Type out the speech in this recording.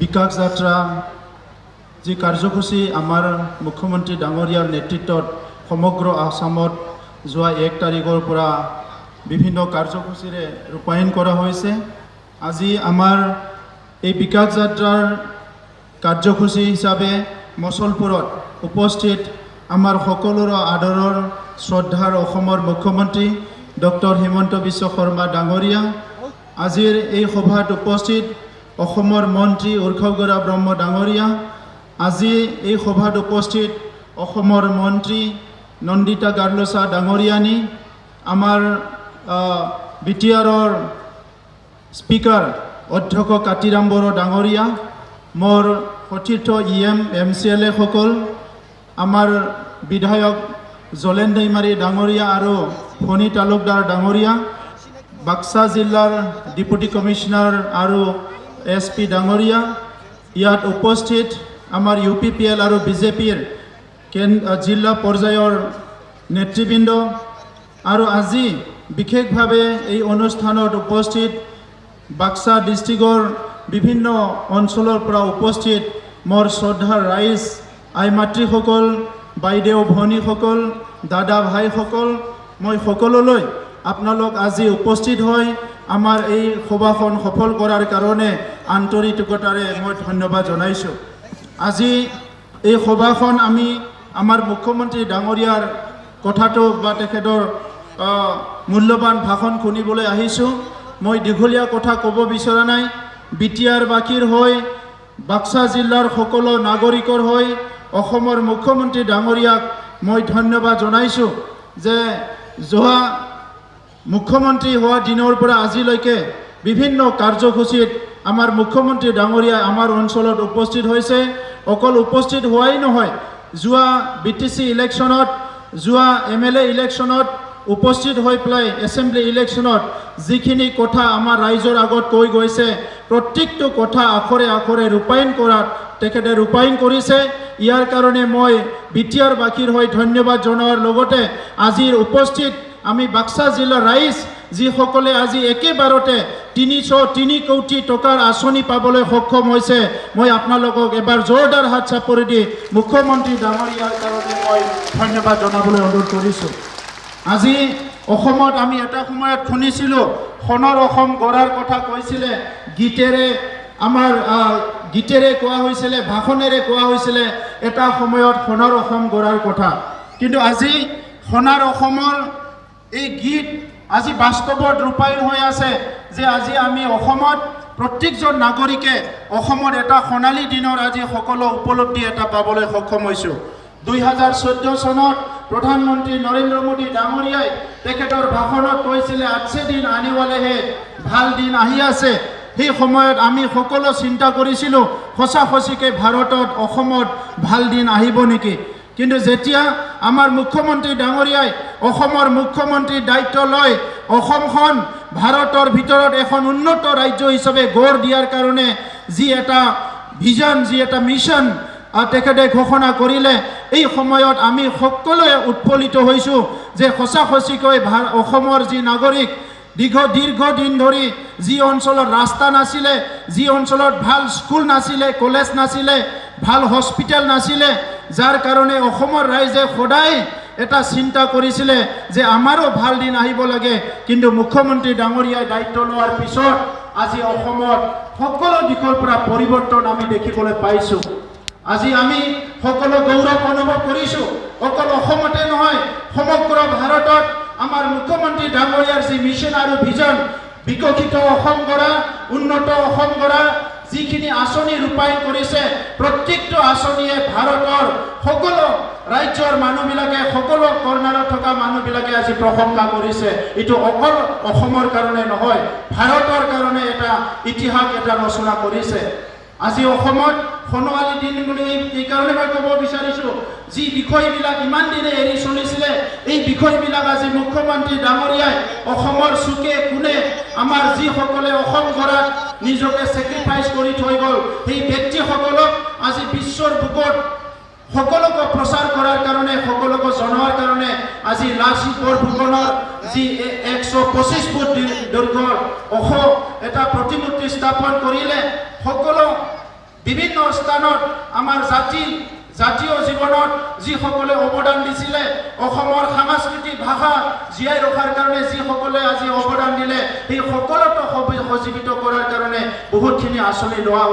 বিকাশ যাত্ৰা যি কাৰ্যসূচী আমাৰ মুখ্যমন্ত্ৰী ডাঙৰীয়াৰ নেতৃত্বত সমগ্ৰ আসামত যোৱা 1 তাৰিখৰ পৰা বিভিন্ন কাৰ্যসূচীৰে ৰূপায়ণ কৰা হৈছে। আজি আমাৰ এই বিকাশ যাত্ৰাৰ কাৰ্যসূচী হিচাপে মচলপুৰত উপস্থিত আমাৰ সকলোৰে আদৰৰ শ্ৰদ্ধাৰ অসমৰ মুখ্যমন্ত্ৰী ডক্টৰ হিমন্ত বিশ্ব শৰ্মা ডাঙৰীয়া, আজিৰ এই সভাত উপস্থিত অসমৰ মন্ত্ৰী উৰ্খাও ব্ৰহ্ম ডাঙৰীয়া, আজি এই সভাত উপস্থিত অসমৰ মন্ত্ৰী নন্দিতা গাৰ্লছা ডাঙৰীয়ানী, আমাৰ বিটিআৰৰ স্পিকাৰ অধ্যক্ষ কাতিৰাম বড়ো ডাঙৰীয়া, মোৰ সতীৰ্থ MCLA সকল, আমাৰ বিধায়ক জলেন দৈমাৰী ডাঙৰীয়া আৰু ফণী তালুকদাৰ ডাঙৰীয়া, বাক্সা জিলাৰ ডেপুটি কমিশনাৰ আৰু SP ডাঙৰীয়া, ইয়াত উপস্থিত আমাৰ UPPL আৰু BJPৰ জিলা পৰ্যায়ৰ নেতৃবৃন্দ আৰু আজি বিশেষভাৱে এই অনুষ্ঠানত উপস্থিত বাক্সা ডিষ্ট্ৰিক্টৰ বিভিন্ন অঞ্চলৰ পৰা উপস্থিত মোৰ শ্ৰদ্ধাৰ ৰাইজ, আই মাতৃসকল, বাইদেউ ভনীসকল, দাদা ভাইসকল, মই সকলোলৈ আপোনালোক আজি উপস্থিত হৈ আমাৰ এই সভাখন সফল কৰাৰ কাৰণে আন্তৰিকতাৰে মই ধন্যবাদ জনাইছোঁ। আজি এই সভাখন আমি আমাৰ মুখ্যমন্ত্ৰী ডাঙৰীয়াৰ কথাটো বা তেখেতৰ মূল্যৱান ভাষণ শুনিবলৈ আহিছোঁ। মই দীঘলীয়া কথা ক'ব বিচৰা নাই। বিটিআৰ বাসীৰ হৈ, বাক্সা জিলাৰ সকলো নাগৰিকৰ হৈ অসমৰ মুখ্যমন্ত্ৰী ডাঙৰীয়াক মই ধন্যবাদ জনাইছোঁ যে যোৱা মুখ্যমন্ত্ৰী হোৱা দিনৰ পৰা আজিলৈকে বিভিন্ন কাৰ্যসূচীত আমাৰ মুখ্যমন্ত্ৰী ডাঙৰীয়া আমাৰ অঞ্চলত উপস্থিত হৈছে। অকল উপস্থিত হোৱাই নহয়, যোৱা BTC ইলেকশ্যনত, যোৱা MLA ইলেকশ্যনত উপস্থিত হৈ পেলাই এছেম্বলি ইলেকশ্যনত যিখিনি কথা আমাৰ ৰাইজৰ আগত কৈ গৈছে, প্ৰত্যেকটো কথা আখৰে আখৰে ৰূপায়ণ কৰাত তেখেতে ৰূপায়ণ কৰিছে। ইয়াৰ কাৰণে মই বিটিআৰ বাসীৰ হৈ ধন্যবাদ জনোৱাৰ লগতে আজিৰ উপস্থিত আমি বাক্সা জিলাৰ ৰাইজ যিসকলে আজি একেবাৰতে 303 কোটি টকাৰ আঁচনি পাবলৈ সক্ষম হৈছে, মই আপোনালোকক এবাৰ জোৰদাৰ হাত চাপৰি দি মুখ্যমন্ত্ৰী ডাঙৰীয়াৰ কাৰণে মই ধন্যবাদ জনাবলৈ অনুৰোধ কৰিছোঁ। আজি অসমত আমি এটা সময়ত শুনিছিলোঁ সোণৰ অসম গঢ়াৰ কথা কৈছিলে, গীতেৰে কোৱা হৈছিলে, ভাষণেৰে কোৱা হৈছিলে এটা সময়ত সোণৰ অসম গঢ়াৰ কথা। কিন্তু আজি সোণাৰ অসমৰ এই গীত আজি বাস্তৱত ৰূপায়ণ হৈ আছে যে আজি আমি অসমত প্ৰত্যেকজন নাগৰিকে অসমত এটা সোণালী দিনৰ আজি সকলো উপলব্ধি এটা পাবলৈ সক্ষম হৈছোঁ। 2014 চনত প্ৰধানমন্ত্ৰী নৰেন্দ্ৰ মোদী ডাঙৰীয়াই তেখেতৰ ভাষণত কৈছিলে আচ্ছে দিন আনিৱালে হে, ভাল দিন আহি আছে। সেই সময়ত আমি সকলো চিন্তা কৰিছিলোঁ সঁচাকৈ ভাৰতত অসমত ভাল দিন আহিব নেকি। কিন্তু যেতিয়া আমাৰ মুখ্যমন্ত্ৰী ডাঙৰীয়াই অসমৰ মুখ্যমন্ত্ৰীৰ দায়িত্ব লয়, অসমখন ভাৰতৰ ভিতৰত এখন উন্নত ৰাজ্য হিচাপে গঢ় দিয়াৰ কাৰণে যি এটা ভিজন, যি এটা মিছন তেখেতে ঘোষণা কৰিলে, এই সময়ত আমি সকলোৱে উৎফুল্লিত হৈছোঁ যে সঁচাকৈ অসমৰ যি নাগৰিক দীৰ্ঘদিন ধৰি যি অঞ্চলত ৰাস্তা নাছিলে, যি অঞ্চলত ভাল স্কুল নাছিলে, কলেজ নাছিলে, ভাল হস্পিটেল নাছিলে, যাৰ কাৰণে অসমৰ ৰাইজে সদায় এটা চিন্তা কৰিছিলে যে আমাৰো ভাল দিন আহিব লাগে। কিন্তু মুখ্যমন্ত্ৰী ডাঙৰীয়াই দায়িত্ব লোৱাৰ পিছত আজি অসমত সকলো দিশৰ পৰা পৰিৱৰ্তন আমি দেখিবলৈ পাইছোঁ। আজি আমি সকলো গৌৰৱ অনুভৱ কৰিছোঁ, অকল অসমতে নহয় সমগ্ৰ ভাৰতত আমাৰ মুখ্যমন্ত্ৰী ডাঙৰীয়াৰ যি মিছন আৰু ভিজন, বিকশিত অসম গঢ়া, উন্নত অসম গঢ়া, যিখিনি আঁচনি ৰূপায়ণ কৰিছে, প্ৰত্যেকটো আঁচনিয়ে ভাৰতৰ সকলো ৰাজ্যৰ মানুহবিলাকে, সকলো কৰ্ণাৰত থকা মানুহবিলাকে আজি প্ৰশংসা কৰিছে। এইটো অকল অসমৰ কাৰণে নহয়, ভাৰতৰ কাৰণে এটা ইতিহাস এটা ৰচনা কৰিছে। আজি অসমত সোণোৱালী দিন বুলি এইকাৰণে মই ক'ব বিচাৰিছোঁ, যি বিষয়বিলাক ইমান দিনে এৰি চলিছিলে, এই বিষয়বিলাক আজি মুখ্যমন্ত্ৰী ডাঙৰীয়াই অসমৰ চুকে কোণে আমাৰ যিসকলে অসম গঢ়াত নিজকে ছেক্ৰিফাইচ কৰি থৈ গ'ল, সেই ব্যক্তিসকলক আজি বিশ্বৰ বুকত সকলোকে প্ৰচাৰ কৰাৰ কাৰণে সকলোকে জনোৱাৰ কাৰণে আজি লাচিত বৰফুকনৰ যি 125 ফুট দৈৰ্ঘ্যৰ ওখ এটা প্ৰতিমূৰ্তি স্থাপন কৰিলে সকলো বিভিন্ন স্থানত আমাৰ জাতীয় জীৱনত যিসকলে অৱদান দিছিলে অসমৰ সাংস্কৃতিক ভাষা জীয়াই ৰখাৰ কাৰণে যিসকলে আজি অৱদান দিলে সেই সকলোকে সজীৱিত কৰাৰ কাৰণে বহুতখিনি আঁচনি লোৱা